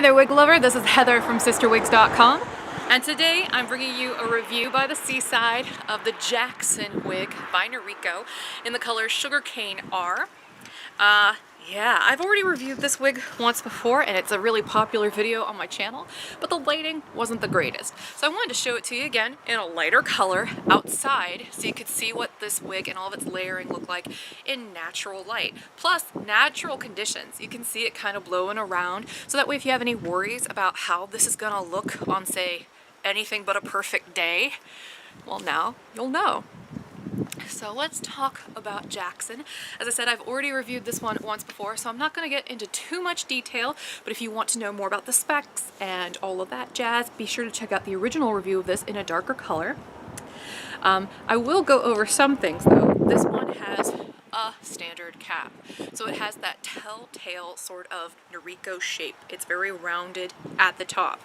Hi there, wig lover. This is Heather from CysterWigs.com, and today I'm bringing you a review by the seaside of the Jackson wig by Noriko in the color Sugarcane R. Yeah, I've already reviewed this wig once before, and it's a really popular video on my channel, but the lighting wasn't the greatest. So I wanted to show it to you again in a lighter color outside so you could see what this wig and all of its layering look like in natural light. Plus, natural conditions. You can see it kind of blowing around, so that way if you have any worries about how this is gonna look on, say, anything but a perfect day, well, now you'll know. So let's talk about Jackson. As I said, I've already reviewed this one once before, so I'm not going to get into too much detail, but if you want to know more about the specs and all of that jazz, be sure to check out the original review of this in a darker color. I will go over some things though. This one has a standard cap, so it has that telltale sort of Noriko shape. It's very rounded at the top.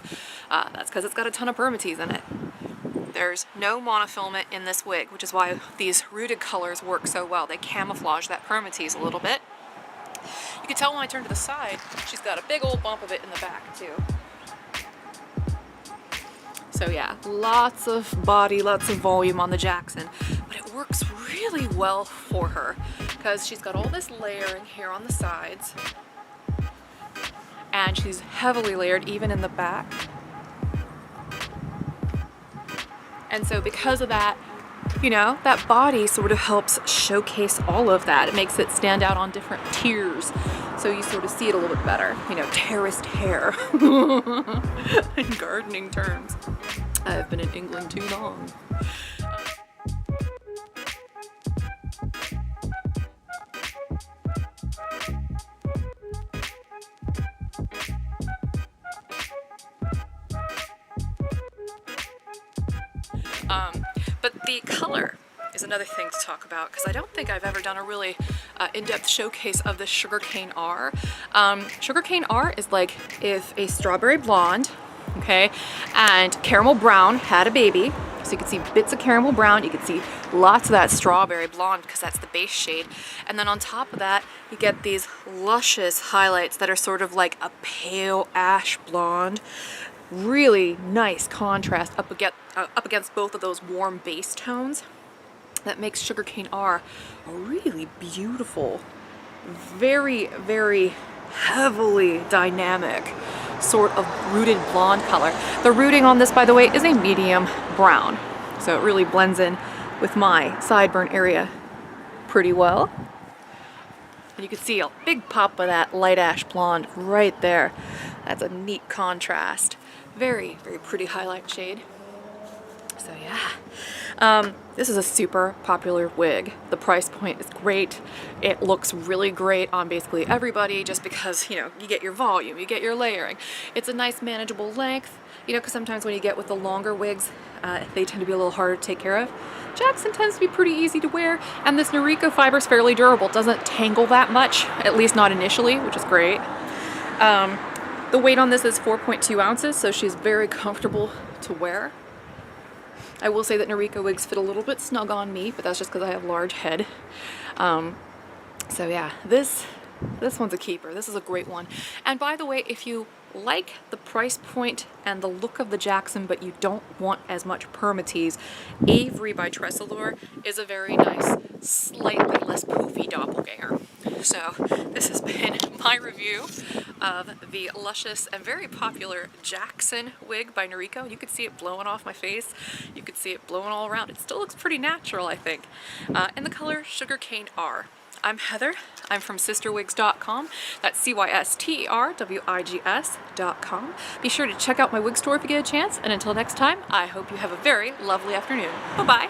That's because it's got a ton of permatease in it. There's no monofilament in this wig, which is why these rooted colors work so well. They camouflage that permatease a little bit. You can tell when I turn to the side, she's got a big old bump of it in the back too. So yeah, lots of body, lots of volume on the Jackson, but it works really well for her because she's got all this layering here on the sides, and she's heavily layered even in the back. And so because of that, you know, that body sort of helps showcase all of that. It makes it stand out on different tiers. So you sort of see it a little bit better. You know, terraced hair in gardening terms. I've been in England too long. But the color is another thing to talk about, because I don't think I've ever done a really in-depth showcase of the Sugarcane R. Sugarcane R is like if a strawberry blonde, okay, and caramel brown had a baby. So you can see bits of caramel brown, you can see lots of that strawberry blonde because that's the base shade. And then on top of that, you get these luscious highlights that are sort of like a pale ash blonde. Really nice contrast up against both of those warm base tones. That makes Sugarcane R a really beautiful, very, very heavily dynamic sort of rooted blonde color. The rooting on this, by the way, is a medium brown, so it really blends in with my sideburn area pretty well. And you can see a big pop of that light ash blonde right there. That's a neat contrast. Very, very pretty highlight shade. So yeah, this is a super popular wig. The price point is great. It looks really great on basically everybody just because, you know, you get your volume, you get your layering. It's a nice manageable length, you know, because sometimes when you get with the longer wigs, they tend to be a little harder to take care of. Jackson tends to be pretty easy to wear, and this Noriko fiber is fairly durable. It doesn't tangle that much, at least not initially, which is great. The weight on this is 4.2 ounces, so she's very comfortable to wear. I will say that Noriko wigs fit a little bit snug on me, but that's just because I have a large head. So yeah, this one's a keeper. This is a great one. And by the way, if you like the price point and the look of the Jackson, but you don't want as much permatease, Avery by Tressalure is a very nice, slightly less poofy doppelganger. So this has been my review of the luscious and very popular Jackson wig by Noriko. You could see it blowing off my face. You could see it blowing all around. It still looks pretty natural, I think. In the color Sugarcane R. I'm Heather. I'm from CysterWigs.com. That's CysterWigs.com. Be sure to check out my wig store if you get a chance. And until next time, I hope you have a very lovely afternoon. Bye-bye.